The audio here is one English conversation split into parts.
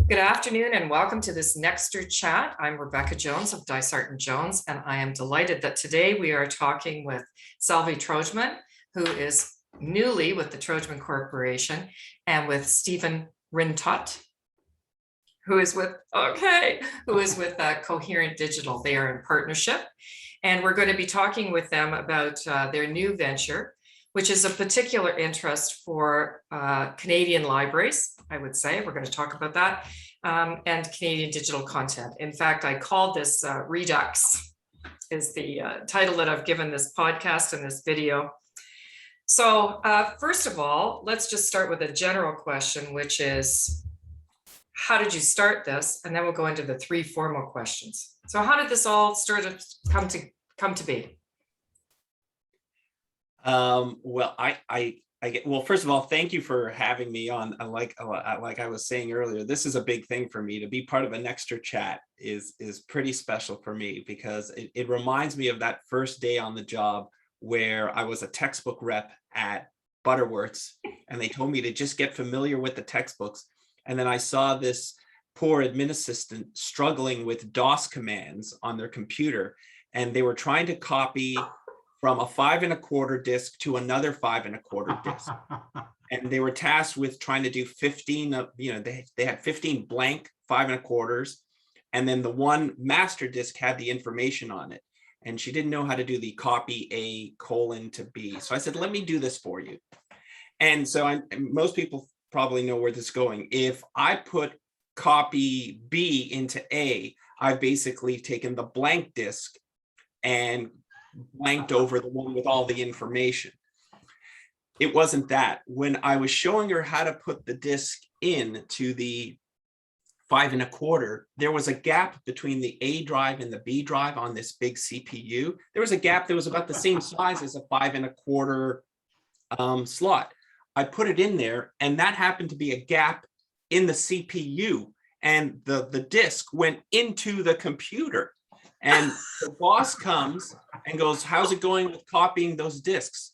Good afternoon and welcome to this Nexter chat. I'm Rebecca Jones of Dysart and Jones, and I am delighted that today we are talking with Salvy Trojman, who is newly with the Trojman Corporation, and with Stephen Rhind-Tutt, who is with Coherent Digital. They are in partnership, and we're going to be talking with them about their new venture, which is of particular interest for Canadian libraries, I would say. We're going to talk about that, and Canadian digital content. In fact, I called this Redux, is the title that I've given this podcast and this video. So first of all, let's just start with a general question, which is, how did you start this? And then we'll go into the three formal questions. So how did this all start to come to be? Well, first of all, thank you for having me on. Like I was saying earlier, this is a big thing for me. To be part of a Nexter chat is pretty special for me, because it reminds me of that first day on the job where I was a textbook rep at Butterworth's, and they told me to just get familiar with the textbooks. And then I saw this poor admin assistant struggling with DOS commands on their computer, and they were trying to copy from a 5 1/4 disc to another 5 1/4 disc. And they were tasked with trying to do 15 of, they had 15 blank 5 1/4s. And then the one master disc had the information on it. And she didn't know how to do the copy A: to B. So I said, let me do this for you. And so most people probably know where this is going. If I put copy B into A, I've basically taken the blank disc and blanked over the one with all the information. It wasn't that. When I was showing her how to put the disc into the 5 1/4, there was a gap between the A drive and the B drive on this big CPU. There was a gap that was about the same size as a 5 1/4 slot. I put it in there, and that happened to be a gap in the CPU, and the disc went into the computer. And the boss comes and goes, how's it going with copying those discs?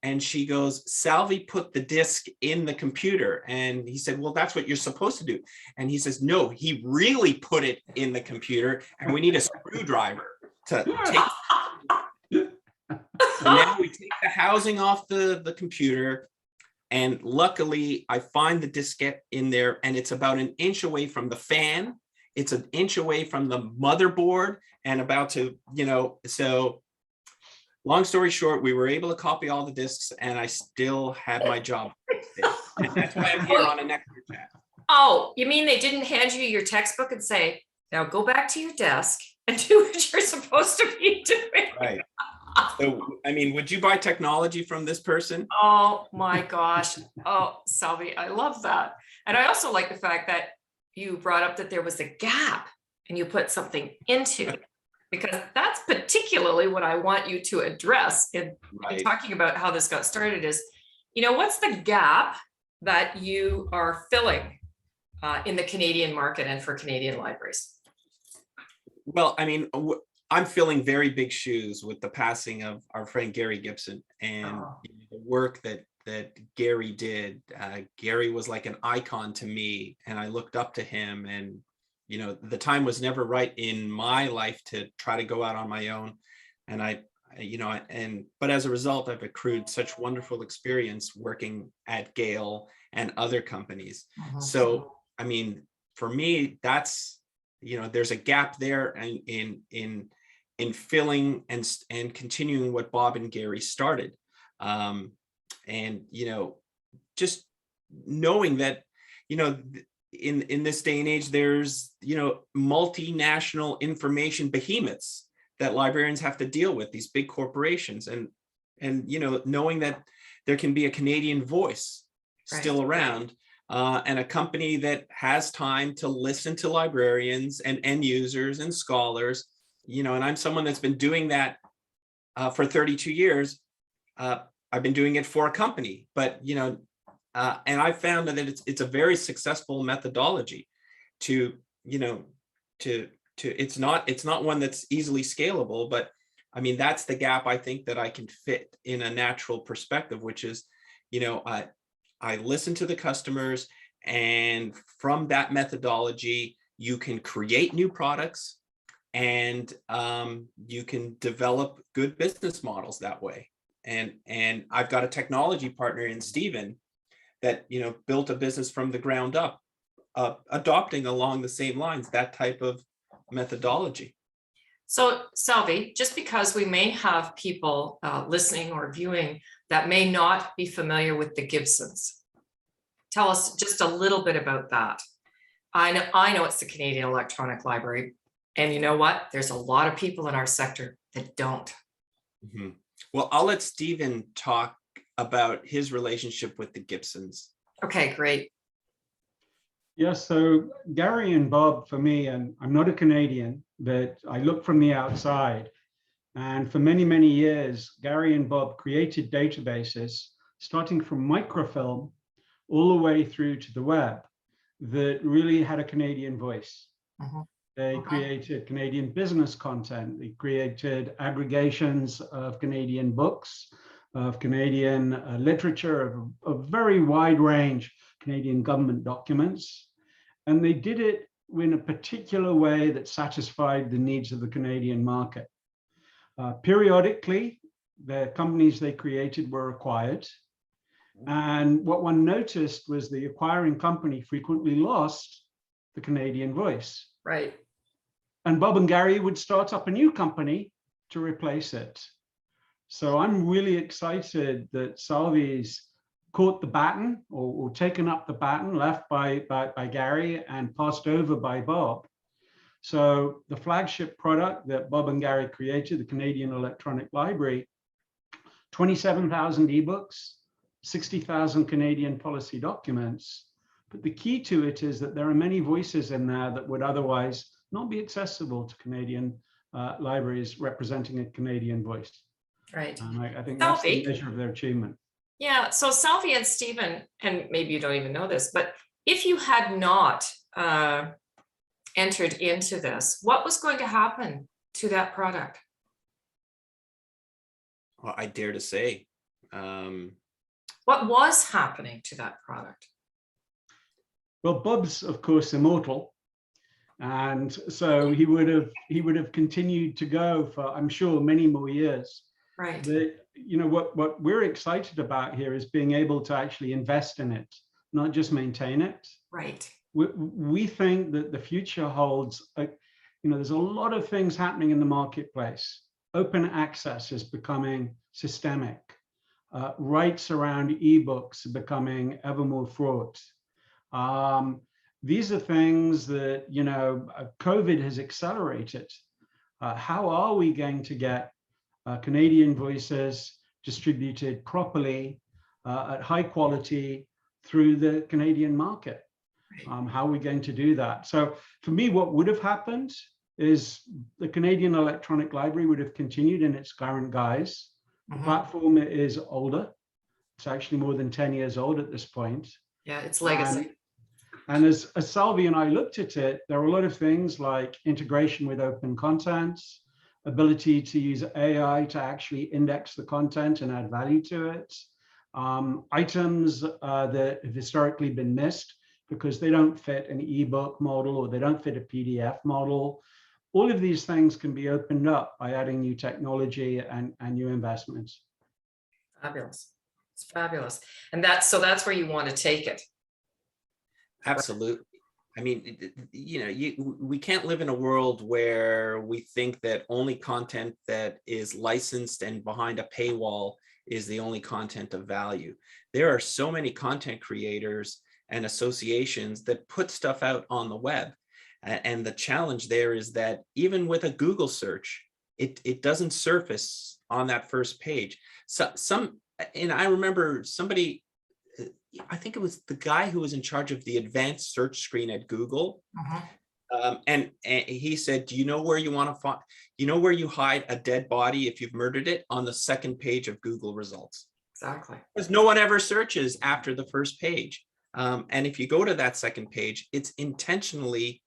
And she goes, Salvy put the disc in the computer. And he said, well, that's what you're supposed to do. And he says, no, he really put it in the computer, and we need a screwdriver to take. So now we take the housing off the computer. And luckily, I find the diskette in there, and it's about an inch away from the fan. It's an inch away from the motherboard, and about to, so long story short, we were able to copy all the discs, and I still had my job. And that's why I'm here on a Nexter chat. Oh, you mean they didn't hand you your textbook and say, now go back to your desk and do what you're supposed to be doing? Right. So, I mean, would you buy technology from this person? Oh my gosh. Oh, Salvy, I love that. And I also like the fact that you brought up that there was a gap and you put something into it, because that's particularly what I want you to address in talking about how this got started is, what's the gap that you are filling in the Canadian market and for Canadian libraries? Well, I mean, I'm filling very big shoes with the passing of our friend Gary Gibson, and the work that Gary did. Gary was like an icon to me, and I looked up to him. And the time was never right in my life to try to go out on my own. And but as a result, I've accrued such wonderful experience working at Gale and other companies. So, I mean, for me, that's there's a gap there, and in filling and continuing what Bob and Gary started. And just knowing that in this day and age, there's multinational information behemoths that librarians have to deal with, these big corporations, and knowing that there can be a Canadian voice still around, and a company that has time to listen to librarians and end users and scholars, and I'm someone that's been doing that for 32 years. I've been doing it for a company, but and I found that it's a very successful methodology to it's not one that's easily scalable, but I mean, that's the gap I think that I can fit in a natural perspective, which is, I listen to the customers, And from that methodology, you can create new products, and you can develop good business models that way. And I've got a technology partner in Stephen that, you know, built a business from the ground up, adopting along the same lines, that type of methodology. So Salvy, just because we may have people listening or viewing that may not be familiar with the Gibsons, tell us just a little bit about that. I know it's the Canadian Electronic Library, and you know what? There's a lot of people in our sector that don't. Mm-hmm. Well, I'll let Stephen talk about his relationship with the Gibsons. Okay, great. Yes, so Gary and Bob, for me, and I'm not a Canadian, but I look from the outside. And for many, many years, Gary and Bob created databases, starting from microfilm all the way through to the web, that really had a Canadian voice. Mm-hmm. They created Canadian business content. They created aggregations of Canadian books, of Canadian literature, of a very wide range, Canadian government documents. And they did it in a particular way that satisfied the needs of the Canadian market. Periodically, the companies they created were acquired. And what one noticed was the acquiring company frequently lost the Canadian voice. Right. And Bob and Gary would start up a new company to replace it. So I'm really excited that Salvy's caught the baton, or taken up the baton left by Gary and passed over by Bob. So the flagship product that Bob and Gary created, the Canadian Electronic Library, 27,000 ebooks, 60,000 Canadian policy documents. But the key to it is that there are many voices in there that would otherwise not be accessible to Canadian libraries representing a Canadian voice. Right. And I think that's the measure of their achievement. Yeah. So Salvy and Stephen, and maybe you don't even know this, but if you had not entered into this, what was going to happen to that product? Well, I dare to say. What was happening to that product? Well, Bob's, of course, immortal. And so he would have continued to go for, I'm sure, many more years. Right. But, you know, what we're excited about here is being able to actually invest in it, not just maintain it. Right. We think that the future holds, you know, there's a lot of things happening in the marketplace. Open access is becoming systemic. Rights around ebooks are becoming ever more fraught. These are things that, you know, COVID has accelerated. How are we going to get Canadian voices distributed properly at high quality through the Canadian market? How are we going to do that? So for me, what would have happened is the Canadian Electronic Library would have continued in its current guise. The platform is older. It's actually more than 10 years old at this point. Yeah, it's legacy. And as Salvy and I looked at it, there are a lot of things like integration with open content, ability to use AI to actually index the content and add value to it, items that have historically been missed because they don't fit an ebook model or they don't fit a PDF model. All of these things can be opened up by adding new technology and new investments. Fabulous. It's fabulous. And that's where you want to take it. Absolutely. I mean, you know, we can't live in a world where we think that only content that is licensed and behind a paywall is the only content of value. There are so many content creators and associations that put stuff out on the web. And the challenge there is that even with a Google search, it doesn't surface on that first page. So and I remember somebody, I think it was the guy who was in charge of the advanced search screen at Google. And he said, do you know where you want to find, you know where you hide a dead body if you've murdered it? On the second page of Google results. Exactly. Because no one ever searches after the first page. And if you go to that second page, it's intentionally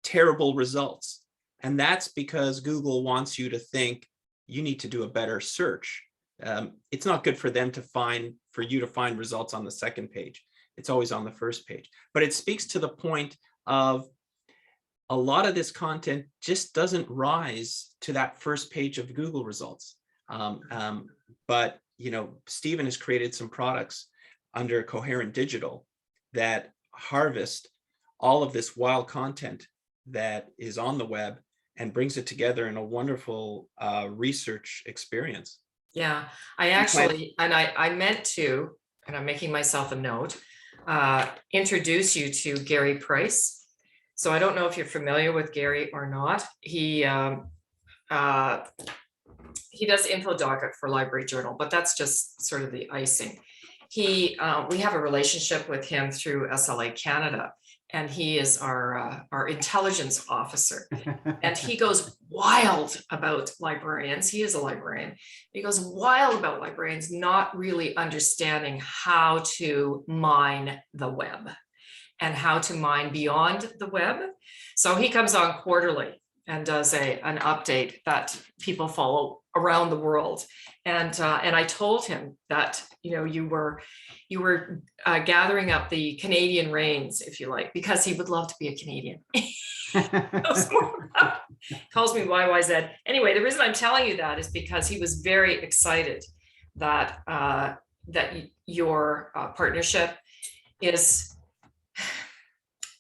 terrible results. And that's because Google wants you to think you need to do a better search. It's not good for them to for you to find results on the second page. it's always on the first page. But it speaks to the point of a lot of this content just doesn't rise to that first page of Google results. But Stephen has created some products under Coherent Digital that harvest all of this wild content that is on the web and brings it together in a wonderful research experience. Yeah, I actually, and I meant to, and I'm making myself a note, introduce you to Gary Price. So I don't know if you're familiar with Gary or not. He does info docket for Library Journal, but that's just sort of the icing. We have a relationship with him through SLA Canada, and he is our intelligence officer. And he goes wild about librarians. He is a librarian. He goes wild about librarians not really understanding how to mine the web and how to mine beyond the web. So he comes on quarterly and does an update that people follow around the world. And I told him that you were gathering up the Canadian reins, if you like, because he would love to be a Canadian. Calls me YYZ. Anyway, the reason I'm telling you that is because he was very excited that that your partnership is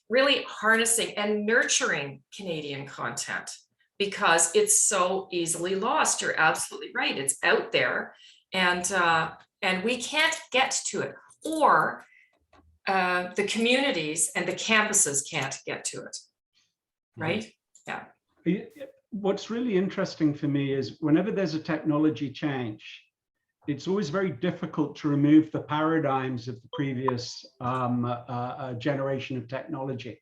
really harnessing and nurturing Canadian content, because it's so easily lost. You're absolutely right. It's out there, and we can't get to it, or the communities and the campuses can't get to it. Right? Yeah. What's really interesting for me is whenever there's a technology change, it's always very difficult to remove the paradigms of the previous generation of technology.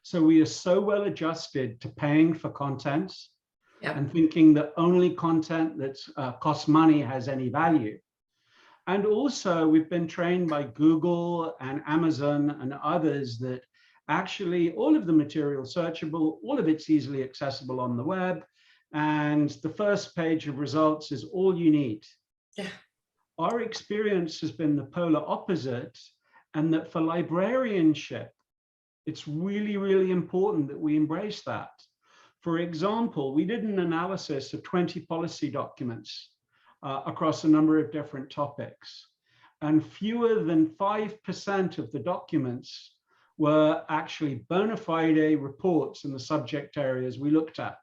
So we are so well adjusted to paying for content, and thinking that only content that costs money has any value. And also we've been trained by Google and Amazon and others that actually all of the material searchable, all of it's easily accessible on the web, and the first page of results is all you need. Yeah. Our experience has been the polar opposite, and that for librarianship, it's really, really important that we embrace that. For example, we did an analysis of 20 policy documents across a number of different topics, and fewer than 5% of the documents were actually bona fide reports in the subject areas we looked at.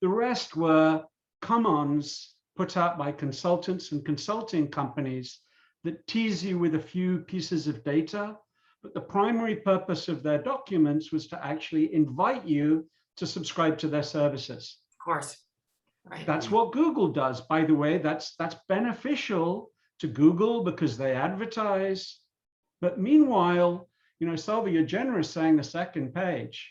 The rest were come-ons put out by consultants and consulting companies that tease you with a few pieces of data, but the primary purpose of their documents was to actually invite you to subscribe to their services. Of course. Right. That's what Google does, by the way. That's beneficial to Google because they advertise. But meanwhile, Salvy, you're generous saying the second page.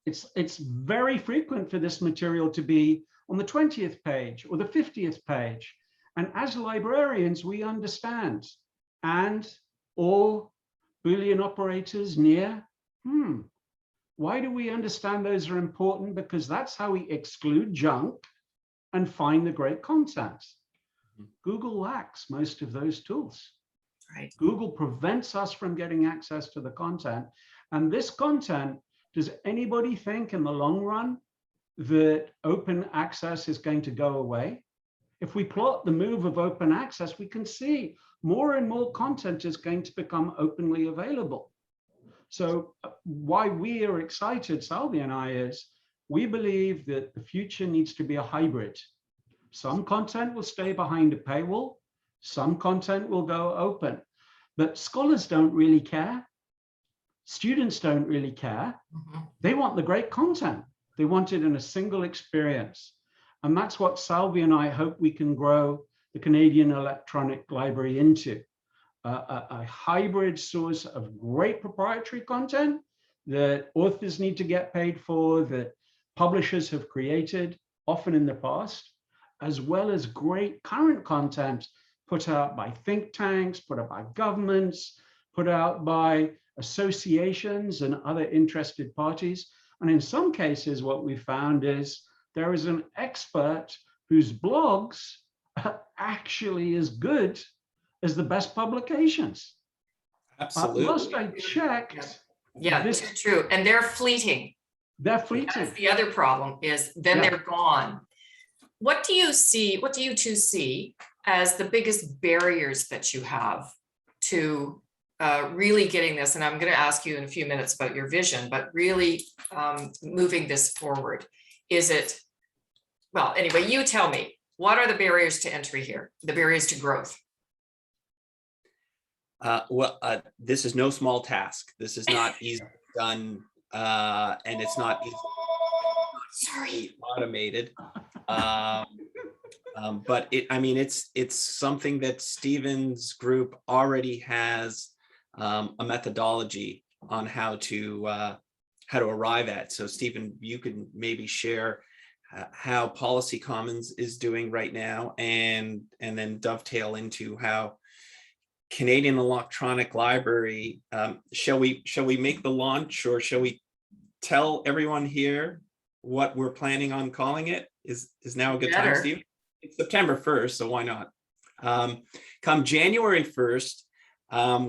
It's very frequent for this material to be on the 20th page or the 50th page. And as librarians, we understand. And all Boolean operators near, why do we understand those are important? Because that's how we exclude junk and find the great content. Google lacks most of those tools. Right. Google prevents us from getting access to the content. And this content, does anybody think in the long run that open access is going to go away? If we plot the move of open access, we can see more and more content is going to become openly available. So why we are excited, Salvy and I, is we believe that the future needs to be a hybrid. Some content will stay behind a paywall, some content will go open, but scholars don't really care. Students don't really care. They want the great content. They want it in a single experience. And that's what Salvy and I hope we can grow the Canadian Electronic Library into. A hybrid source of great proprietary content that authors need to get paid for, that publishers have created, often in the past, as well as great current content put out by think tanks, put out by governments, put out by associations and other interested parties. And in some cases, what we found is there is an expert whose blogs are actually as good as the best publications. Absolutely. Last I checked, Yeah, this this is true. And they're fleeting. they're That's fleeting. the other problem is then Yeah. they're gone. What do you see, what do you two see as the biggest barriers that you have to really getting this? And I'm going to ask you in a few minutes about your vision, but really moving this forward. Is it, well, anyway, you tell me, what are the barriers to entry here? The barriers to growth? This is no small task. This is not easily done, and it's not easily automated. But I mean, it's something that Stephen's group already has a methodology on how to arrive at. So Stephen, you can maybe share how Policy Commons is doing right now, and then dovetail into how Canadian Electronic Library. Shall we make the launch, or shall we tell everyone here what we're planning on calling it? Is now a good time, Steve? It's September 1st, so why not? Come January 1st,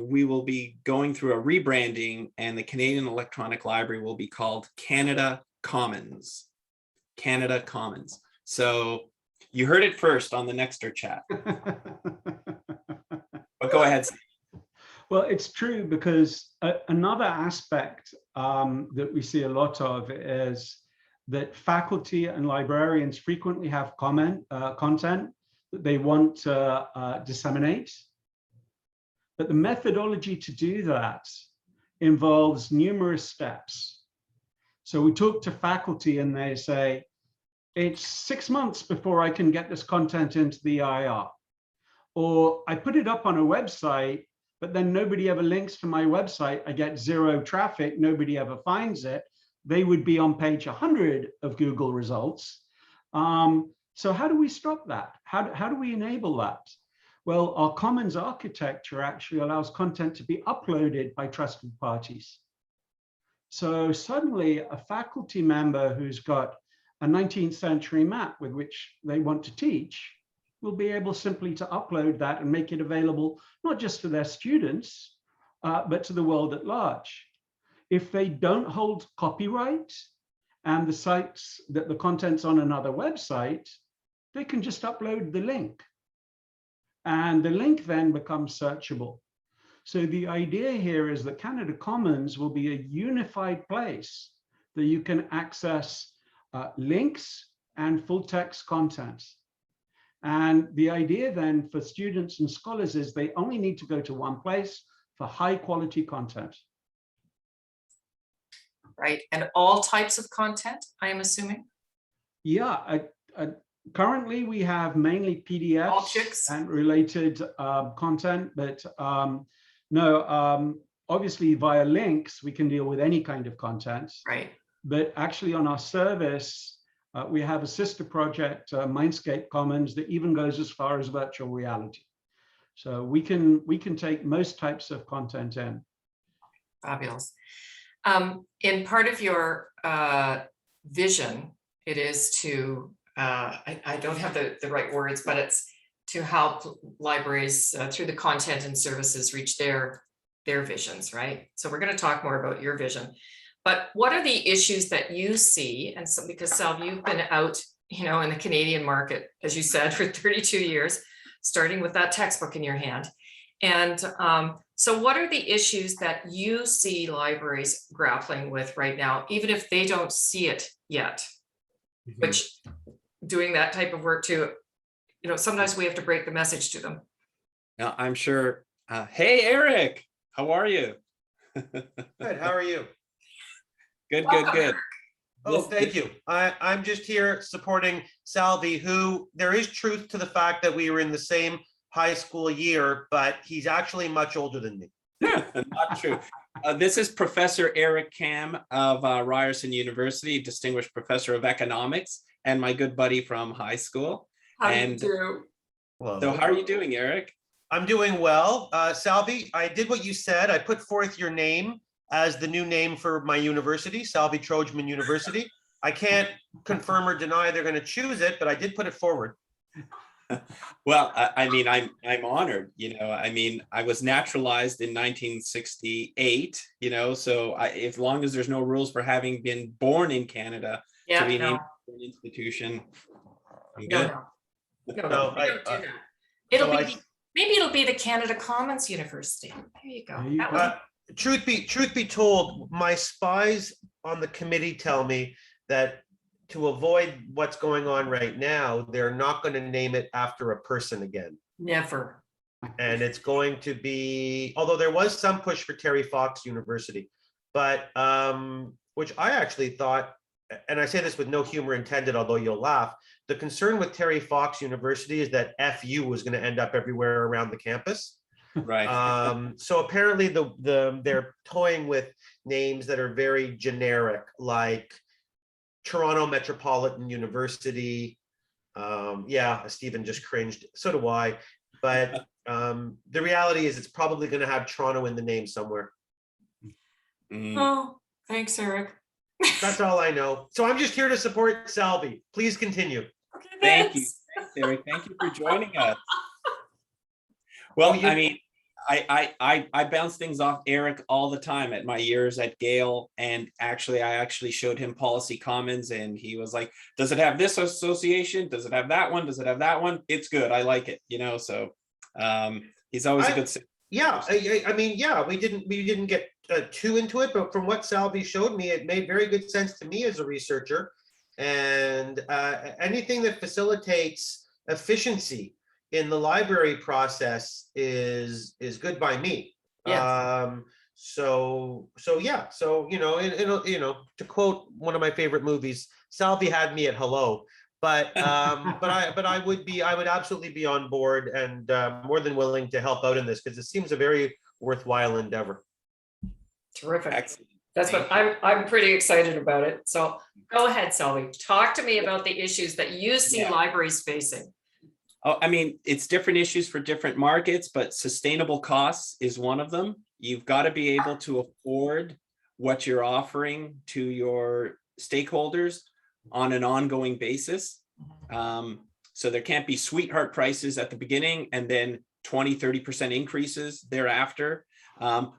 we will be going through a rebranding, and the Canadian Electronic Library will be called Canada Commons. Canada Commons. So you heard it first on the Nexter chat. But go ahead, Steve. Well, it's true, because another aspect that we see a lot of is that faculty and librarians frequently have content that they want to disseminate. But the methodology to do that involves numerous steps. So we talk to faculty and they say, it's 6 months before I can get this content into the IR. Or I put it up on a website, but then nobody ever links to my website. I get zero traffic, nobody ever finds it. They would be on page 100 of Google results. So how do we stop that? How do we enable that? Well, our Commons architecture actually allows content to be uploaded by trusted parties. So suddenly a faculty member who's got a 19th century map with which they want to teach will be able simply to upload that and make it available, not just to their students, but to the world at large. If they don't hold copyright and the sites that the content's on another website, they can just upload the link. And the link then becomes searchable. So the idea here is that Canada Commons will be a unified place that you can access links and full text content. And the idea then for students and scholars is they only need to go to one place for high quality content. Right, and all types of content, I am assuming? Yeah, currently we have mainly PDFs and related content, but no, obviously via links, we can deal with any kind of content. Right. But actually on our service, we have a sister project, Mindscape Commons, that even goes as far as virtual reality. So we can take most types of content in. Fabulous. In part of your vision, it is to, I don't have the right words, but it's to help libraries through the content and services reach their visions, right? So we're going to talk more about your vision. But what are the issues that you see? And so, because Salvy, you've been out, in the Canadian market, as you said, for 32 years, starting with that textbook in your hand. And so what are the issues that you see libraries grappling with right now, even if they don't see it yet? Mm-hmm. Which, doing that type of work too, sometimes we have to break the message to them. Now, I'm sure. Hey, Eric, how are you? Good, how are you? Good, good, good. Oh, thank you. I'm just here supporting Salvy, who there is truth to the fact that we were in the same high school year, but he's actually much older than me. Not true. This is Professor Eric Kam of Ryerson University, distinguished professor of economics, and my good buddy from high school. How do you do? Hello. So how are you doing, Eric? I'm doing well. Salvy, I did what you said. I put forth your name as the new name for my university, Salvy Trojman University. I can't confirm or deny they're going to choose it, but I did put it forward. Well, I mean, I'm honored, I mean, I was naturalized in 1968, so as long as there's no rules for having been born in Canada to Yeah, be no, named an institution, I'm no, good. no, no, No, no, we don't do that. so It'll I- be, maybe it'll be the Canada Commons University. There you go. There you That go. was- truth be told, my spies on the committee tell me that to avoid what's going on right now, they're not going to name it after a person again. Never. And it's going to be, although there was some push for Terry Fox University, but which I actually thought, and I say this with no humor intended, although you'll laugh, the concern with Terry Fox University is that FU was going to end up everywhere around the campus. Right. So apparently they're toying with names that are very generic, like Toronto Metropolitan University. Yeah, Stephen just cringed. So do I. But the reality is it's probably going to have Toronto in the name somewhere. Mm. Oh, thanks, Eric. That's all I know. So I'm just here to support Salvy. Please continue. Okay, Thank you. thanks. Thanks, Eric. Thank you for joining us. Well, I mean, I bounce things off Eric all the time at my years at Gale, and I actually showed him Policy Commons, and he was like, "Does it have this association? Does it have that one? Does it have that one? It's good. I like it." So he's always a good. Yeah, I mean, yeah, we didn't get too into it, but from what Salvy showed me, it made very good sense to me as a researcher. And anything that facilitates efficiency in the library process is good by me. Yes. So yeah, so to quote one of my favorite movies, Salvy had me at hello. But I would absolutely be on board and more than willing to help out in this, because it seems a very worthwhile endeavor. Terrific. Excellent. That's what I'm pretty excited about it. So go ahead, Salvy. Talk to me about the issues that you see Yeah. libraries facing. Oh, I mean, it's different issues for different markets, but sustainable costs is one of them. You've got to be able to afford what you're offering to your stakeholders on an ongoing basis. So there can't be sweetheart prices at the beginning and then 20-30% increases thereafter,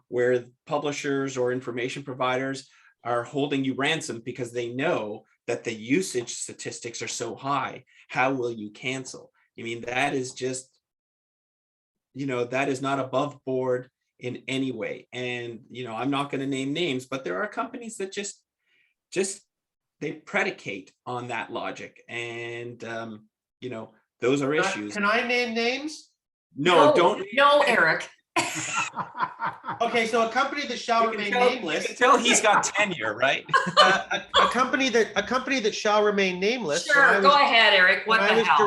where publishers or information providers are holding you ransom because they know that the usage statistics are so high. How will you cancel? I mean, that is just, that is not above board in any way. And, I'm not going to name names, but there are companies that just they predicate on that logic. And, those are issues. Can I name names? No, don't. No, Eric. Okay, so a company that shall remain nameless. Until he's got tenure, right? A company that shall remain nameless. Sure, go ahead, Eric. What When the I was hell?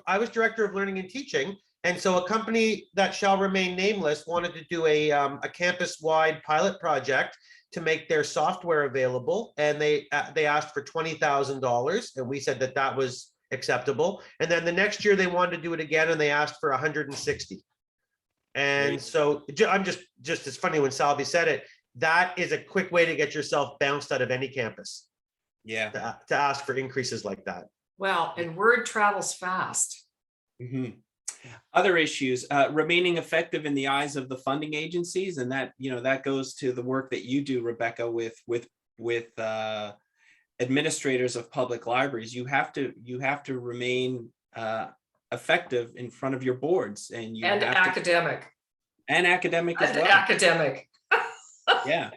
I was director of learning and teaching, and so a company that shall remain nameless wanted to do a campus-wide pilot project to make their software available, and they asked for $20,000, and we said that was acceptable. And then the next year they wanted to do it again, and they asked for 160. And so I'm just it's funny when Salvy said it, that is a quick way to get yourself bounced out of any campus. Yeah. To ask for increases like that. Well, and word travels fast. Mm-hmm. Other issues, remaining effective in the eyes of the funding agencies, and that that goes to the work that you do, Rebecca, with administrators of public libraries. You have to remain effective in front of your boards, and you And have academic. and academic as And well. academic. Yeah.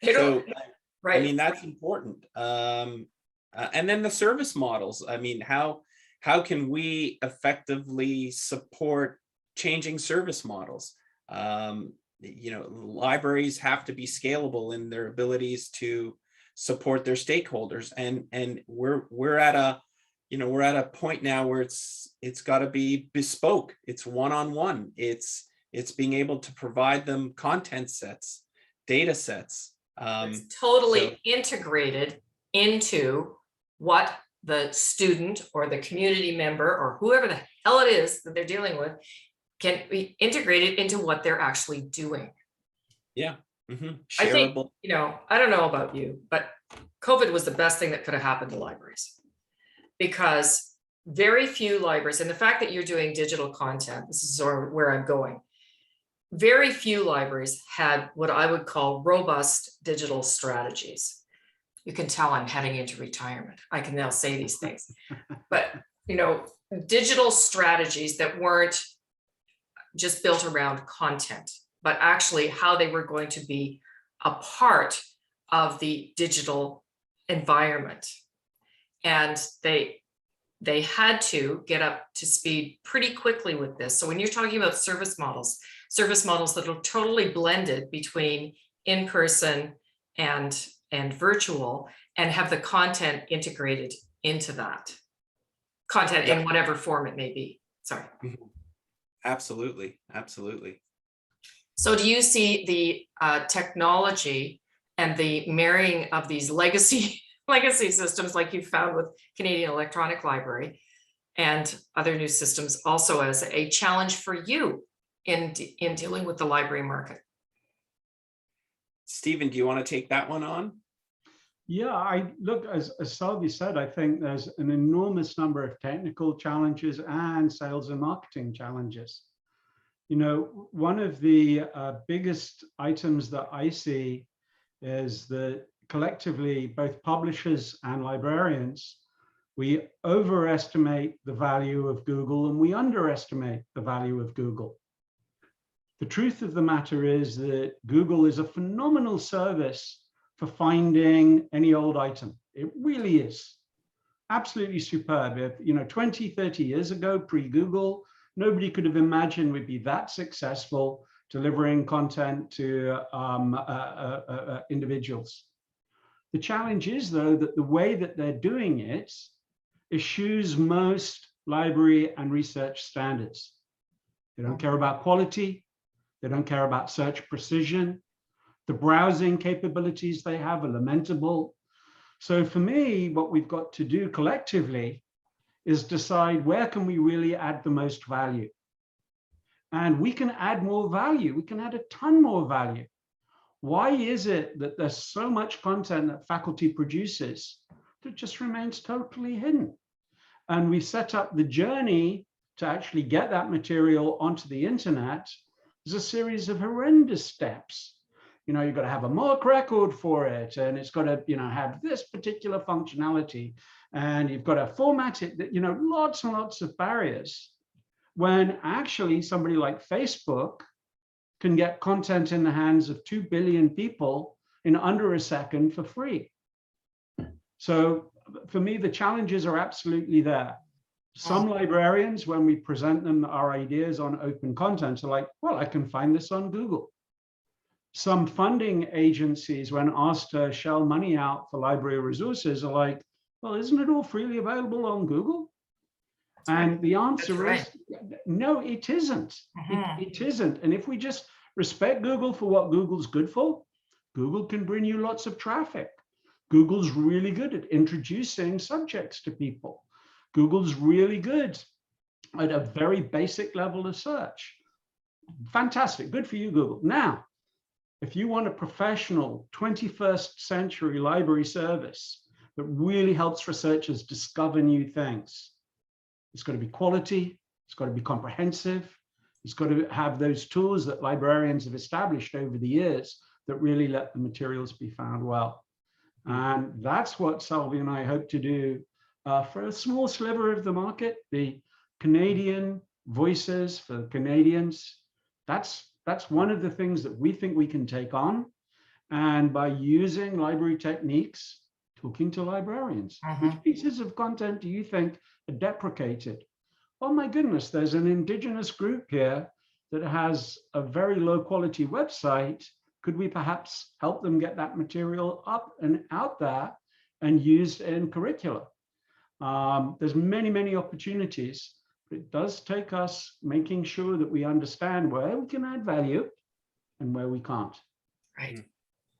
They don't, So right. I mean, that's important. And then the service models. I mean, how can we effectively support changing service models? Libraries have to be scalable in their abilities to support their stakeholders, and we're at a point now where it's got to be bespoke. It's one-on-one. It's being able to provide them content sets, data sets. It's totally integrated into what the student or the community member or whoever the hell it is that they're dealing with can be integrated into what they're actually doing. Yeah. Mm-hmm. I think, Shareable. I don't know about you, but COVID was the best thing that could have happened to libraries, because very few libraries, and the fact that you're doing digital content, this is where I'm going. Very few libraries had what I would call robust digital strategies. You can tell I'm heading into retirement. I can now say these things, but digital strategies that weren't just built around content, but actually how they were going to be a part of the digital environment. And they had to get up to speed pretty quickly with this. So when you're talking about service models that are totally blended between in-person and virtual, and have the content integrated into that content in whatever form it may be. Sorry. Absolutely. Absolutely. So do you see the technology and the marrying of these legacy systems like you found with Canadian Electronic Library and other new systems also as a challenge for you in dealing with the library market? Stephen, do you want to take that one on? Yeah, I look, as Salvy said, I think there's an enormous number of technical challenges and sales and marketing challenges. One of the biggest items that I see is that collectively, both publishers and librarians, we overestimate the value of Google and we underestimate the value of Google. The truth of the matter is that Google is a phenomenal service for finding any old item. It really is absolutely superb. 20, 30 years ago, pre-Google, nobody could have imagined we'd be that successful delivering content to individuals. The challenge is, though, that the way that they're doing it eschews most library and research standards. They don't care about quality. They don't care about search precision. The browsing capabilities they have are lamentable. So for me, what we've got to do collectively is decide where can we really add the most value. And we can add more value. We can add a ton more value. Why is it that there's so much content that faculty produces that just remains totally hidden? And we set up the journey to actually get that material onto the internet as a series of horrendous steps. You've got to have a MARC record for it, and it's got to, have this particular functionality, and you've got to format it, lots and lots of barriers. When actually somebody like Facebook can get content in the hands of 2 billion people in under a second for free. So for me, the challenges are absolutely there. Some librarians, when we present them our ideas on open content, are like, well, I can find this on Google. Some funding agencies, when asked to shell money out for library resources, are like, well, isn't it all freely available on Google? And the answer is, no, it isn't. It isn't. And if we just respect Google for what Google's good for, Google can bring you lots of traffic. Google's really good at introducing subjects to people. Google's really good at a very basic level of search. Fantastic. Good for you, Google. Now, if you want a professional 21st century library service that really helps researchers discover new things, it's got to be quality, it's got to be comprehensive, it's got to have those tools that librarians have established over the years that really let the materials be found well. And that's what Salvy and I hope to do for a small sliver of the market, the Canadian voices for Canadians. That's one of the things that we think we can take on. And by using library techniques, talking to librarians, which pieces of content do you think are deprecated? Oh my goodness, there's an Indigenous group here that has a very low quality website. Could we perhaps help them get that material up and out there and used in curricula? There's many, many opportunities. It does take us making sure that we understand where we can add value and where we can't. Right.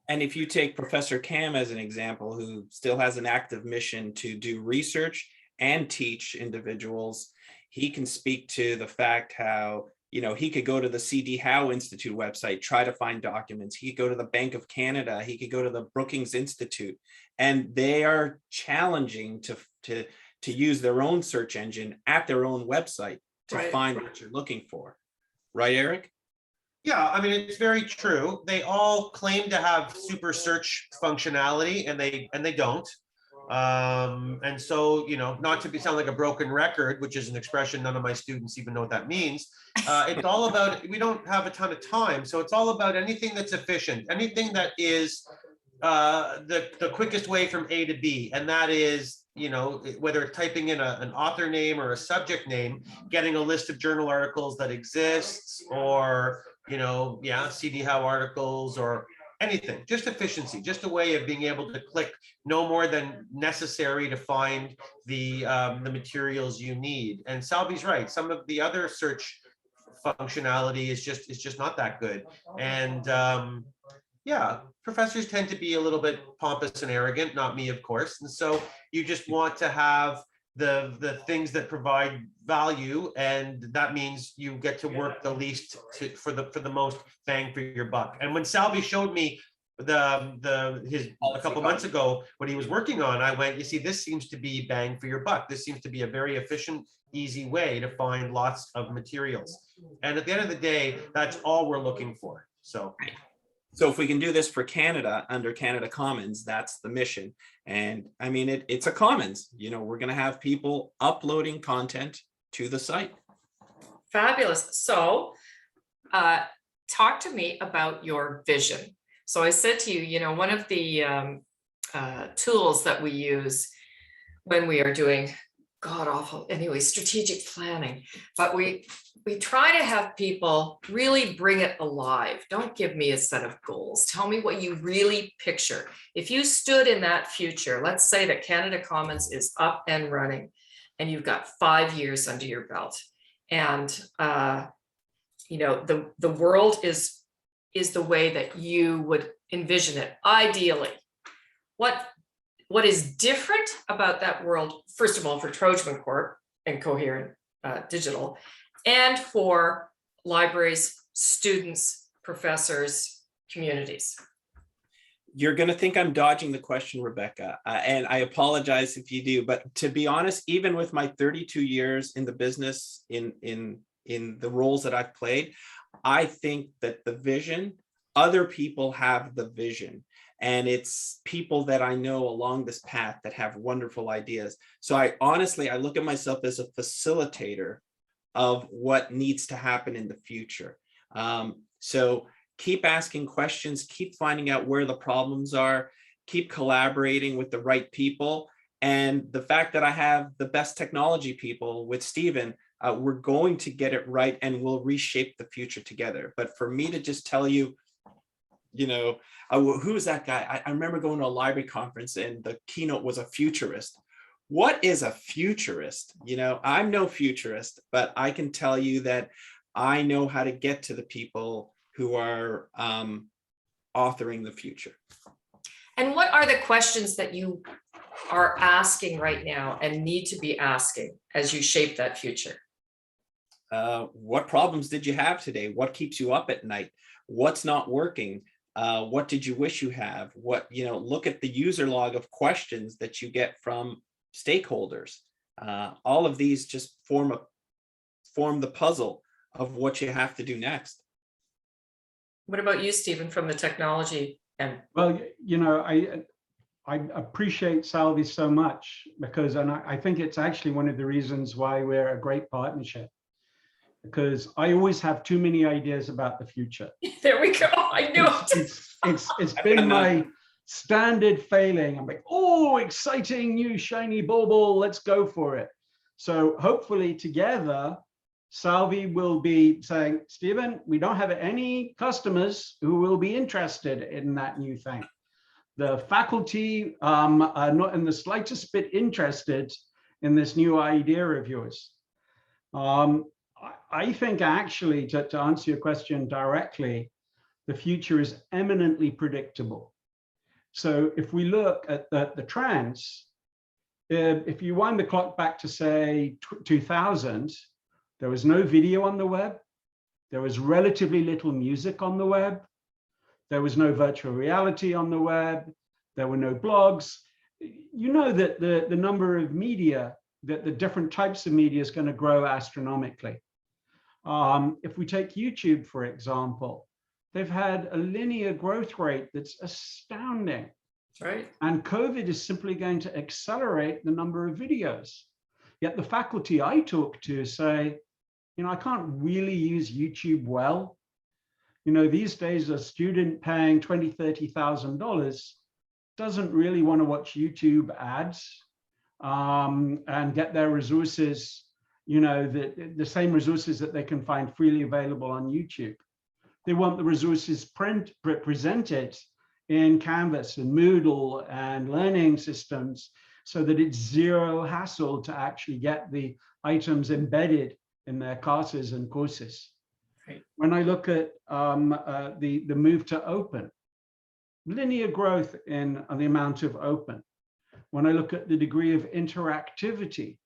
And if you take Professor Cam as an example, who still has an active mission to do research and teach individuals, he can speak to the fact how, he could go to the C.D. Howe Institute website, try to find documents. He could go to the Bank of Canada. He could go to the Brookings Institute, and they are challenging to to use their own search engine at their own website to Right. find what you're looking for. Right, Eric? Yeah, I mean, it's very true. They all claim to have super search functionality and they don't. And so, you know, not to sound like a broken record, which is an expression none of my students even know what that means. It's all about, we don't have a ton of time. So it's all about anything that's efficient, anything that is the quickest way from A to B. And that is, you know, whether it's typing in an author name or a subject name, getting a list of journal articles that exists, or, you know, yeah, CD How articles or anything, just efficiency, just a way of being able to click no more than necessary to find the materials you need. And Salvy's right. Some of the other search functionality is just not that good. And yeah, professors tend to be a little bit pompous and arrogant, not me, of course. And so you just want to have the things that provide value, and that means you get to work the least for the most bang for your buck. And when Salvy showed me a couple months ago what he was working on, I went, you see, this seems to be bang for your buck. This seems to be a very efficient, easy way to find lots of materials. And at the end of the day, that's all we're looking for. So if we can do this for Canada under Canada Commons, that's the mission. And I mean, it's a commons, you know, we're going to have people uploading content to the site. Fabulous. So talk to me about your vision. So I said to you, you know, one of the tools that we use when we are doing god awful, anyway, strategic planning, but we try to have people really bring it alive. Don't give me a set of goals. Tell me what you really picture. If you stood in that future, let's say that Canada Commons is up and running and you've got 5 years under your belt, and you know, the world is the way that you would envision it ideally. What is different about that world, first of all, for Trojman Corp and Coherent Digital, and for libraries, students, professors, communities? You're going to think I'm dodging the question, Rebecca, and I apologize if you do. But to be honest, even with my 32 years in the business, in the roles that I've played, I think that the vision, other people have the vision. And it's people that I know along this path that have wonderful ideas. So I look at myself as a facilitator of what needs to happen in the future. So keep asking questions, keep finding out where the problems are, keep collaborating with the right people. And the fact that I have the best technology people with Stephen, we're going to get it right and we'll reshape the future together. But for me to just tell you, you know, who is that guy? I remember going to a library conference and the keynote was a futurist. What is a futurist? You know, I'm no futurist, but I can tell you that I know how to get to the people who are authoring the future. And what are the questions that you are asking right now and need to be asking as you shape that future? What problems did you have today? What keeps you up at night? What's not working? What did you wish you have? What, you know, look at the user log of questions that you get from stakeholders. All of these just form the puzzle of what you have to do next. What about you, Stephen, from the technology end? Well, you know, I appreciate Salvy so much because, and I think it's actually one of the reasons why we're a great partnership, because I always have too many ideas about the future. There we go. I knew it. It's been my standard failing. I'm like, oh, exciting new shiny bauble, let's go for it. So hopefully together, Salvy will be saying, Stephen, we don't have any customers who will be interested in that new thing. The faculty are not in the slightest bit interested in this new idea of yours. I think actually, to answer your question directly, the future is eminently predictable. So if we look at the trends, if you wind the clock back to say 2000, there was no video on the web. There was relatively little music on the web. There was no virtual reality on the web. There were no blogs. You know that the number of media that the different types of media is going to grow astronomically. If we take YouTube, for example, they've had a linear growth rate that's astounding. Right. And COVID is simply going to accelerate the number of videos. Yet the faculty I talk to say, I can't really use YouTube well. These days a student paying $20,000, $30,000 doesn't really want to watch YouTube ads and get their resources, the same resources that they can find freely available on YouTube. They want the resources presented in Canvas and Moodle and learning systems so that it's zero hassle to actually get the items embedded in their classes and courses. Right. When I look at the move to open, linear growth in the amount of open. When I look at the degree of interactivity,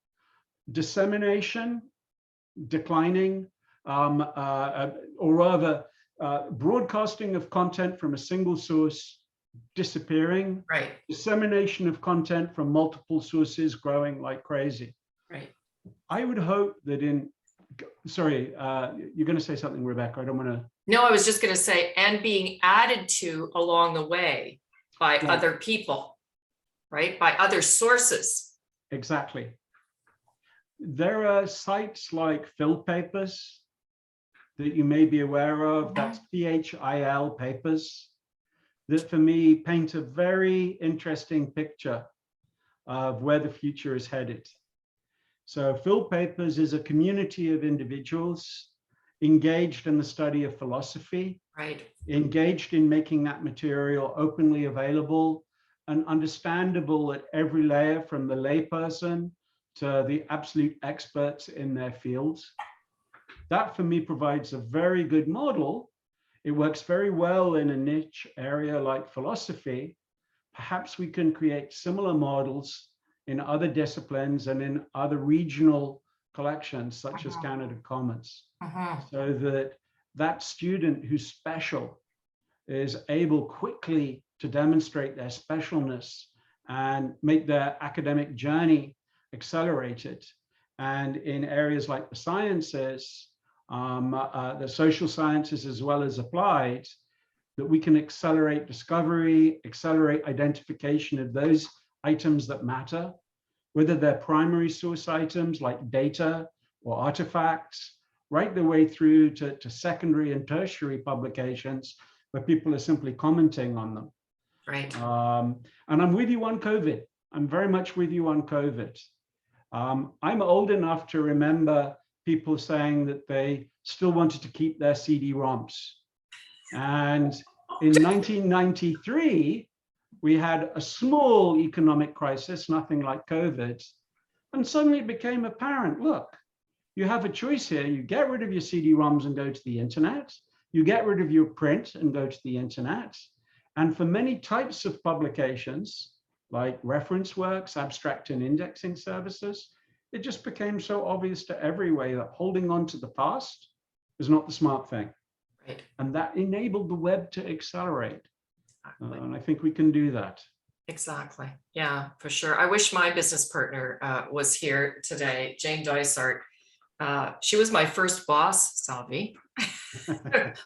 dissemination, declining, or rather broadcasting of content from a single source disappearing, Right. dissemination of content from multiple sources growing like crazy. Right. I would hope that sorry, you're going to say something, Rebecca. I don't want to. No, I was just going to say, and being added to along the way by other people, right? By other sources. Exactly. There are sites like Phil Papers that you may be aware of. That's PHIL Papers, that for me paint a very interesting picture of where the future is headed. So Phil Papers is a community of individuals engaged in the study of philosophy, Right. engaged in making that material openly available and understandable at every layer, from the layperson to the absolute experts in their fields. That for me provides a very good model. It works very well in a niche area like philosophy. Perhaps we can create similar models in other disciplines and in other regional collections, such as Canada Commons, so that that student who's special is able quickly to demonstrate their specialness and make their academic journey accelerated. And in areas like the sciences, the social sciences as well as applied, that we can accelerate discovery, accelerate identification of those items that matter, whether they're primary source items like data or artifacts, right the way through to secondary and tertiary publications where people are simply commenting on them. Right. And I'm with you on COVID. I'm very much with you on COVID. I'm old enough to remember people saying that they still wanted to keep their CD-ROMs. And in 1993, we had a small economic crisis, nothing like COVID. And suddenly it became apparent, look, you have a choice here. You get rid of your CD-ROMs and go to the internet. You get rid of your print and go to the internet. And for many types of publications, like reference works, abstract and indexing services, it just became so obvious to everyone that holding on to the past is not the smart thing. Right. And that enabled the web to accelerate. And I think we can do that. Exactly. Yeah, for sure. I wish my business partner was here today, Jane Dysart. She was my first boss, Salvy.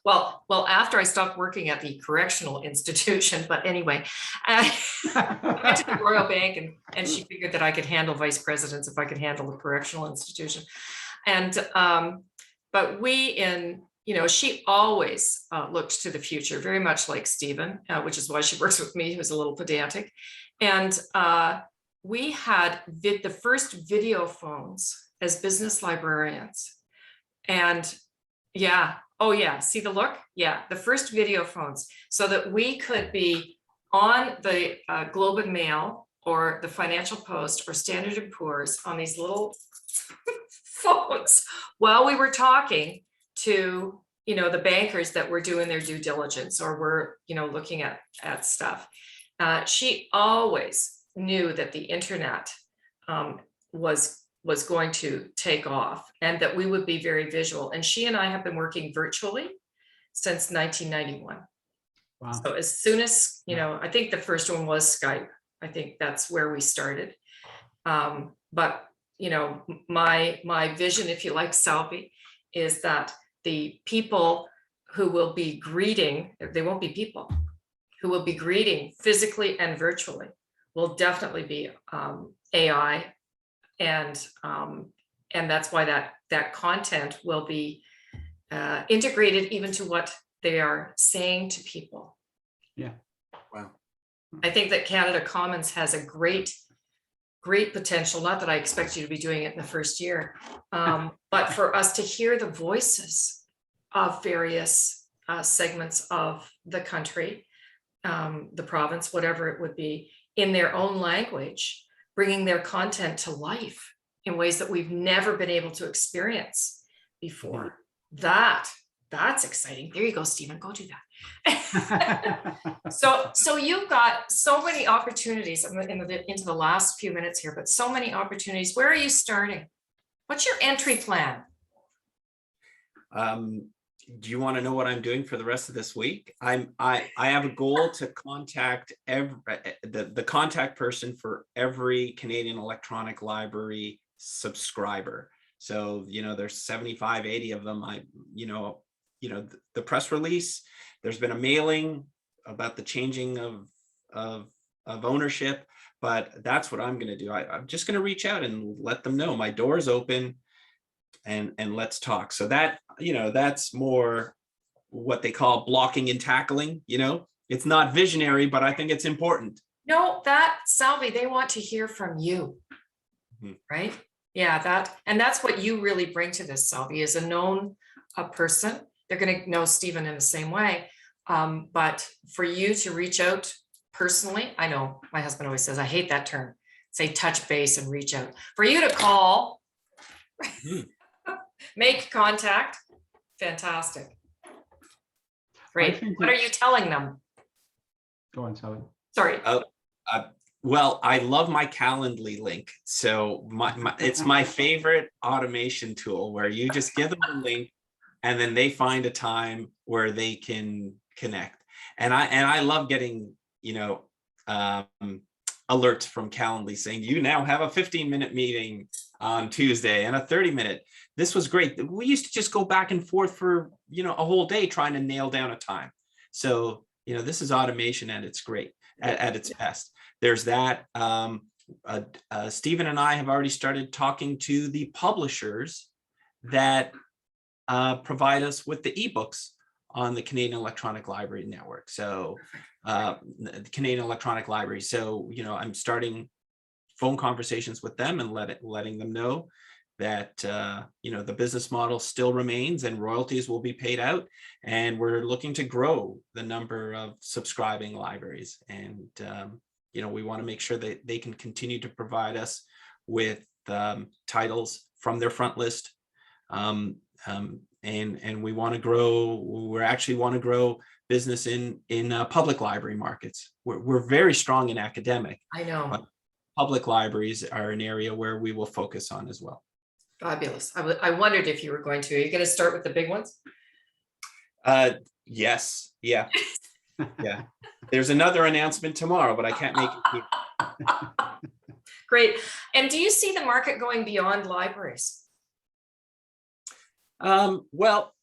well, after I stopped working at the correctional institution, but anyway, I went to the Royal Bank and she figured that I could handle vice presidents if I could handle the correctional institution. And, but she always looked to the future, very much like Stephen, which is why she works with me, who's a little pedantic. And we had the first video phones as business librarians. And yeah, oh yeah, see the look? Yeah, the first video phones, so that we could be on the Globe and Mail or the Financial Post or Standard & Poor's on these little phones while we were talking to the bankers that were doing their due diligence or were looking at stuff. She always knew that the internet was going to take off and that we would be very visual. And she and I have been working virtually since 1991. Wow. So as soon as, I think the first one was Skype. I think that's where we started. But my vision, if you like, Salvy, is that the people who will be greeting, they won't be people, who will be greeting physically and virtually will definitely be AI. And that's why that content will be integrated even to what they are saying to people. Yeah. Wow. I think that Canada Commons has a great potential, not that I expect you to be doing it in the first year, but for us to hear the voices of various segments of the country, the province, whatever it would be, in their own language, bringing their content to life in ways that we've never been able to experience before. That's exciting. There you go, Stephen, go do that. So you've got so many opportunities into the last few minutes here, but so many opportunities. Where are you starting? What's your entry plan? Do you want to know what I'm doing for the rest of this week? I have a goal to contact the contact person for every Canadian Electronic Library subscriber. So, there's 75, 80 of them. The press release, there's been a mailing about the changing of ownership, but that's what I'm going to do. I'm just going to reach out and let them know my door's open and let's talk. So that, that's more what they call blocking and tackling. It's not visionary, but I think it's important. No, Salvy, they want to hear from you, right? Yeah, that's what you really bring to this, Salvy, is a known person. They're going to know Stephen in the same way. But for you to reach out personally, I know my husband always says, I hate that term, say touch base and reach out. For you to call, make contact, fantastic. Great. What are you telling them? Go on, Sally. Sorry. Well, I love my Calendly link. So it's my favorite automation tool where you just give them a link and then they find a time where they can connect. And I love getting, alerts from Calendly saying you now have a 15-minute meeting on Tuesday and a 30-minute. This was great. We used to just go back and forth for, a whole day trying to nail down a time. So, this is automation and it's great at its best. There's that. Stephen and I have already started talking to the publishers that provide us with the ebooks on the Canadian Electronic Library Network. So the Canadian Electronic Library. So, I'm starting phone conversations with them and letting them know that, the business model still remains and royalties will be paid out. And we're looking to grow the number of subscribing libraries. And, we want to make sure that they can continue to provide us with titles from their front list. And we want to grow. We actually want to grow business in public library markets. We're very strong in academic. I know. But public libraries are an area where we will focus on as well. Fabulous. I wondered if you were going to. Are you going to start with the big ones? Yes. Yeah. Yeah. There's another announcement tomorrow, but I can't make it here. Great. And do you see the market going beyond libraries? Well,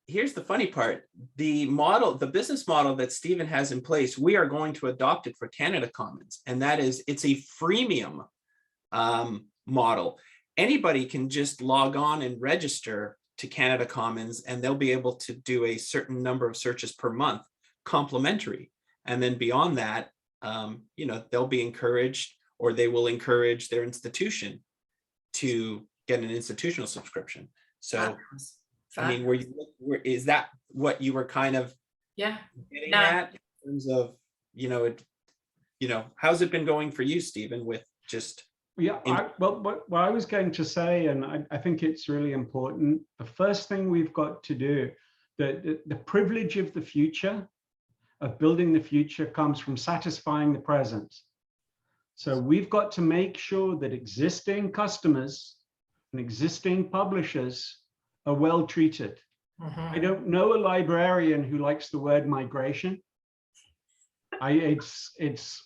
here's the funny part. The business model that Stephen has in place, we are going to adopt it for Canada Commons. And that is, it's a freemium model. Anybody can just log on and register to Canada Commons, and they'll be able to do a certain number of searches per month, complimentary. And then beyond that, they'll be encouraged, or they will encourage their institution to get an institutional subscription. So, is that what you were kind of getting at in terms of, how's it been going for you, Stephen, with just... Yeah, what I was going to say, and I think it's really important, the first thing we've got to do, the privilege of the future, of building the future, comes from satisfying the present. So we've got to make sure that existing customers and existing publishers are well treated. I don't know a librarian who likes the word migration. It's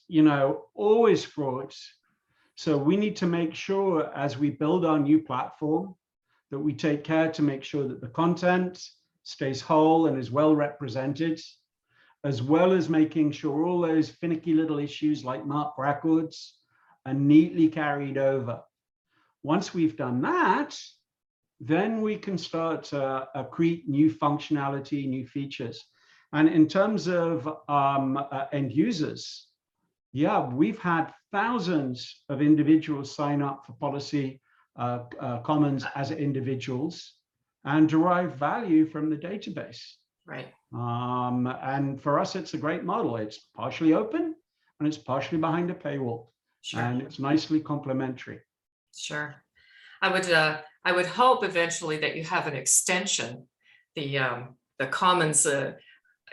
always fraught. So we need to make sure as we build our new platform that we take care to make sure that the content stays whole and is well represented, as well as making sure all those finicky little issues like mark records are neatly carried over. Once we've done that, then we can start to accrete new functionality, new features. And in terms of end users, yeah, we've had thousands of individuals sign up for Policy Commons as individuals and derive value from the database. Right. And for us, it's a great model. It's partially open and it's partially behind a paywall. Sure. And it's nicely complementary. Sure. I would hope eventually that you have an extension, the Commons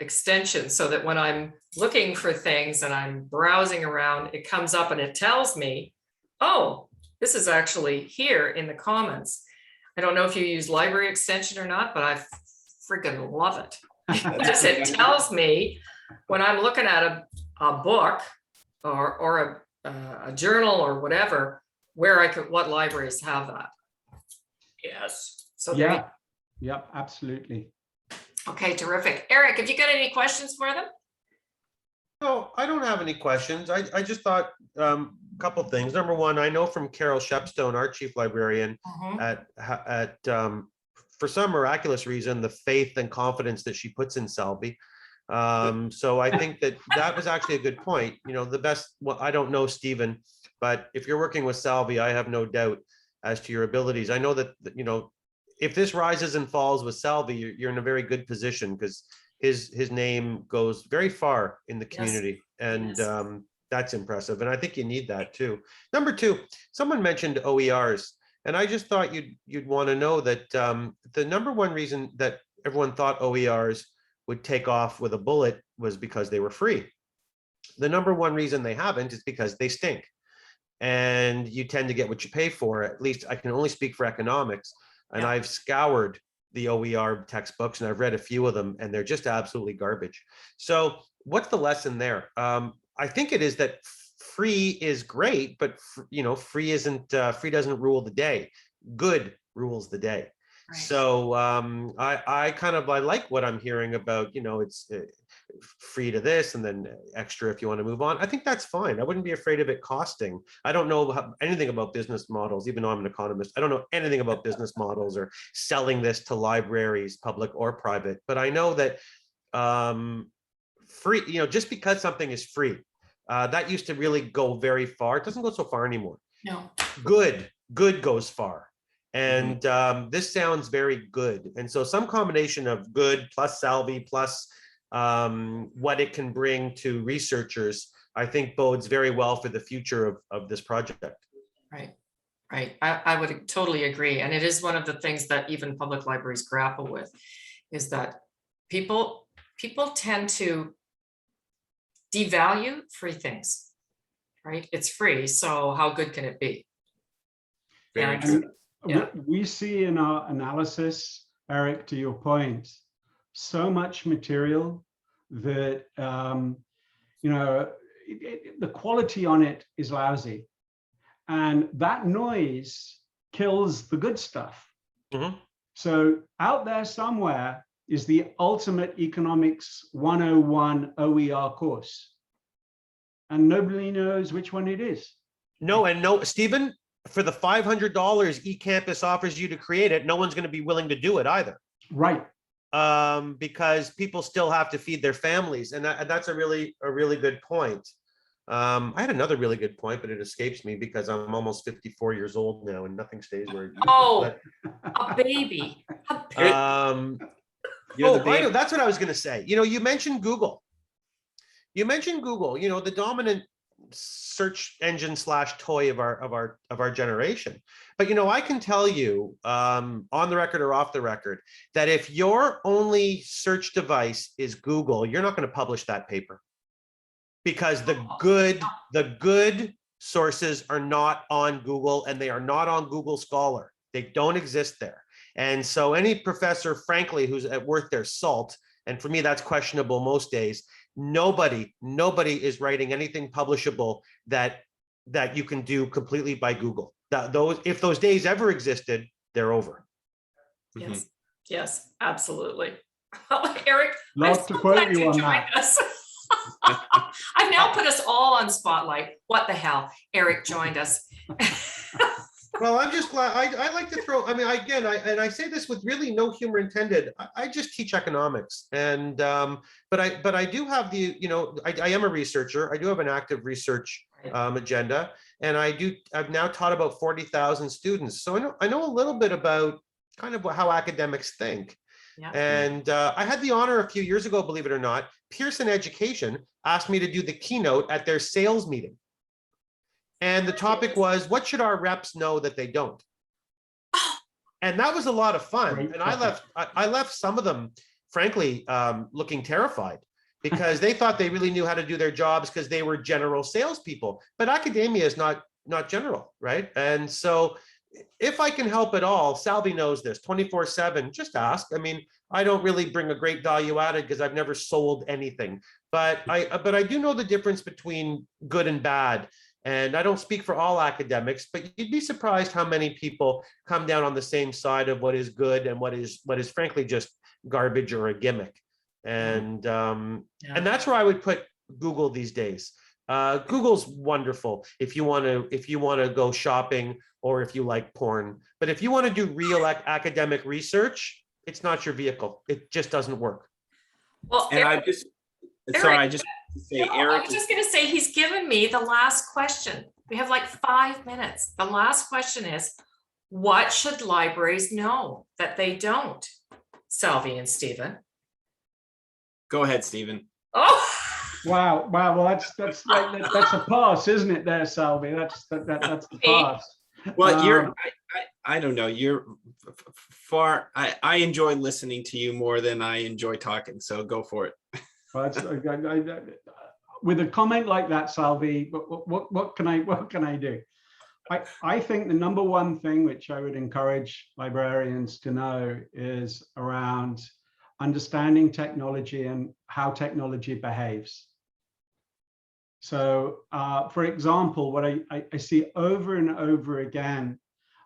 extension, so that when I'm looking for things and I'm browsing around, it comes up and it tells me, oh, this is actually here in the Commons. I don't know if you use library extension or not, but I freaking love it. Because it tells me when I'm looking at a book or a journal or whatever, where I could, what libraries have that. Yes. So yeah, yep, absolutely. Okay, terrific. Eric, have you got any questions for them? No, I don't have any questions. I just thought a couple things. Number one, I know from Carol Shepstone, our chief librarian, at for some miraculous reason, the faith and confidence that she puts in Salvy. So I think that was actually a good point. You know, the best, well, I don't know, Stephen, but if you're working with Salvy, I have no doubt as to your abilities. I know that, you know, if this rises and falls with Salvy, you're in a very good position because his name goes very far in the community. Yes. And that's impressive. And I think you need that too. Number two, someone mentioned OERs. And I just thought you'd want to know that the number one reason that everyone thought OERs would take off with a bullet was because they were free. The number one reason they haven't is because they stink. And you tend to get what you pay for. At least I can only speak for economics. And I've scoured the OER textbooks and I've read a few of them and they're just absolutely garbage. So what's the lesson there? I think it is that free is great, but you know, free doesn't rule the day. Good rules the day. Right. So I like what I'm hearing about, you know, it's free to this and then extra if you want to move on. I think that's fine. I wouldn't be afraid of it costing. I don't know anything about business models, even though I'm an economist. I don't know anything about business models or selling this to libraries, public or private. But I know that free, you know, just because something is free, that used to really go very far. It doesn't go so far anymore. No. Good goes far. And this sounds very good. And so some combination of good plus Salvy plus what it can bring to researchers, I think bodes very well for the future of this project. Right. Right. I would totally agree. And it is one of the things that even public libraries grapple with, is that people tend to devalue free things, right? It's free, so how good can it be? Very true. We see in our analysis, Eric, to your point, so much material that you know, the quality on it is lousy, and that noise kills the good stuff. So out there somewhere is the ultimate economics 101 OER course, and nobody knows which one it is. No, Stephen, for the $500 eCampus offers you to create it, no one's going to be willing to do it either. Right. Because people still have to feed their families, and that's a really good point. I had another really good point, but it escapes me because I'm almost 54 years old now, and nothing stays where it used to. A baby. I know, that's what I was going to say. You know, you mentioned Google. You know, the dominant search engine / toy of our generation. But you know, I can tell you on the record or off the record that if your only search device is Google, you're not going to publish that paper, because the good sources are not on Google, and they are not on Google Scholar. They don't exist there. And so any professor, frankly, who's worth their salt, and for me that's questionable most days, nobody is writing anything publishable that that you can do completely by Google. If those days ever existed, they're over. Yes, yes, absolutely. Eric, I'm Love so to quote glad you you on joined that. us. I've now put us all on spotlight. What the hell? Eric joined us. Well, I'm just glad. I like to throw. I mean, again, I say this with really no humor intended. I just teach economics, and but I do have the, I am a researcher. I do have an active research agenda, and I've now taught about 40,000 students, so I know a little bit about kind of how academics think. Yeah. And I had the honor a few years ago, believe it or not, Pearson Education asked me to do the keynote at their sales meeting. And the topic was, what should our reps know that they don't? And that was a lot of fun. Great And I left some of them, frankly, looking terrified, because they thought they really knew how to do their jobs because they were general salespeople. But academia is not general, right? And so if I can help at all, Salvy knows this, 24/7, just ask. I mean, I don't really bring a great value added because I've never sold anything. But I do know the difference between good and bad. And I don't speak for all academics, but you'd be surprised how many people come down on the same side of what is good and what is frankly just garbage or a gimmick. And that's where I would put Google these days. Google's wonderful if you want to go shopping or if you like porn. But if you want to do real academic research, it's not your vehicle. It just doesn't work. Well, And Eric, I just say, no, Eric, I was just going to say, he's given me the last question. We have like 5 minutes. The last question is, what should libraries know that they don't? Salvy and Stephen. go ahead, Stephen. Oh, Wow. Well, that's a pass, isn't it there, Salvy? That's the pass. Well, I don't know. You're far. I enjoy listening to you more than I enjoy talking. So go for it. Well, with a comment like that, Salvy, what can I do? I think the number one thing which I would encourage librarians to know is around understanding technology and how technology behaves. So, for example, what I see over and over again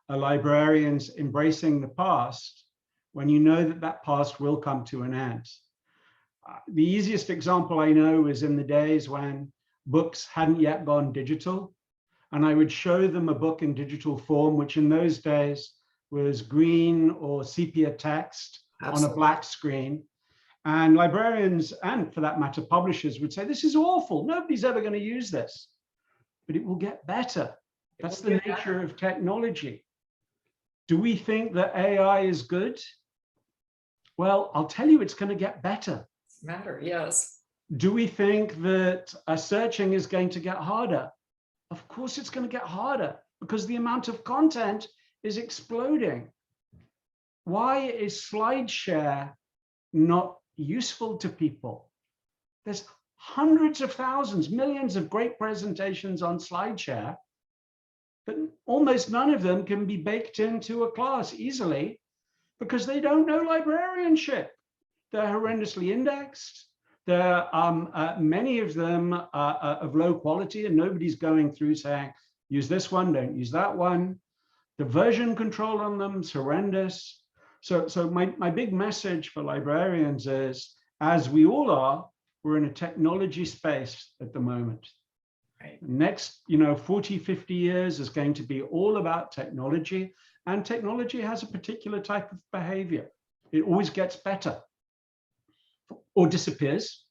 are librarians embracing the past when you know that past will come to an end. The easiest example I know is in the days when books hadn't yet gone digital, and I would show them a book in digital form, which in those days was green or sepia text on a black screen. And librarians, and for that matter, publishers would say, this is awful. Nobody's ever going to use this, but it will get better. That's the nature of technology. Do we think that AI is good? Well, I'll tell you, it's going to get better. matter, yes. Do we think that searching is going to get harder? Of course, it's going to get harder because the amount of content is exploding. Why is SlideShare not useful to people? There's hundreds of thousands, millions of great presentations on SlideShare, but almost none of them can be baked into a class easily because they don't know librarianship. They're horrendously indexed. There are many of them of low quality, and nobody's going through saying, use this one, don't use that one. The version control on them is horrendous. So my big message for librarians is, as we all are, we're in a technology space at the moment. Right. Next, 40, 50 years is going to be all about technology, and technology has a particular type of behavior. It always gets better or disappears.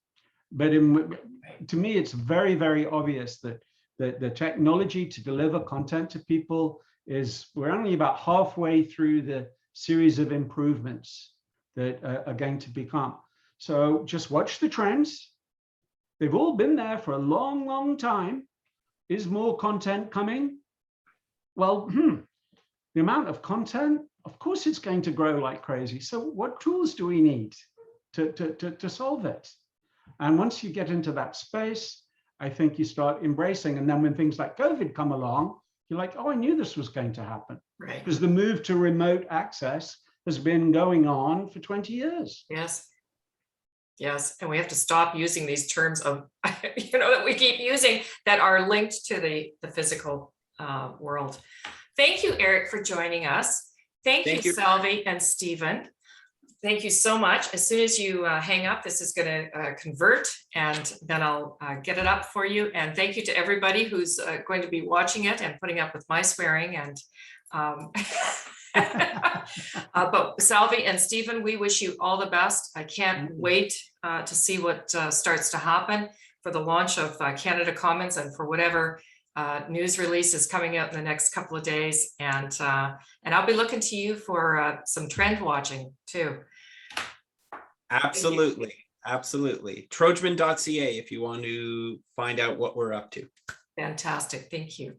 But to me, it's very, very obvious that the technology to deliver content to people we're only about halfway through the series of improvements that are going to become. So just watch the trends. They've all been there for a long, long time. Is more content coming? Well, the amount of content, of course, it's going to grow like crazy. So what tools do we need to solve it? And once you get into that space, I think you start embracing. And then when things like COVID come along, you're like, oh, I knew this was going to happen. Right. Because the move to remote access has been going on for 20 years. Yes. Yes, and we have to stop using these terms of, that we keep using that are linked to the physical world. Thank you, Eric, for joining us. Thank you, Thank you. Salvy and Stephen. Thank you so much. As soon as you hang up, this is going to convert, and then I'll get it up for you. And thank you to everybody who's going to be watching it and putting up with my swearing. And but Salvy and Stephen, we wish you all the best. I can't wait to see what starts to happen for the launch of Canada Commons and for whatever news release is coming out in the next couple of days. And I'll be looking to you for some trend watching too. Absolutely. Absolutely. Trojman.ca if you want to find out what we're up to. Fantastic. Thank you.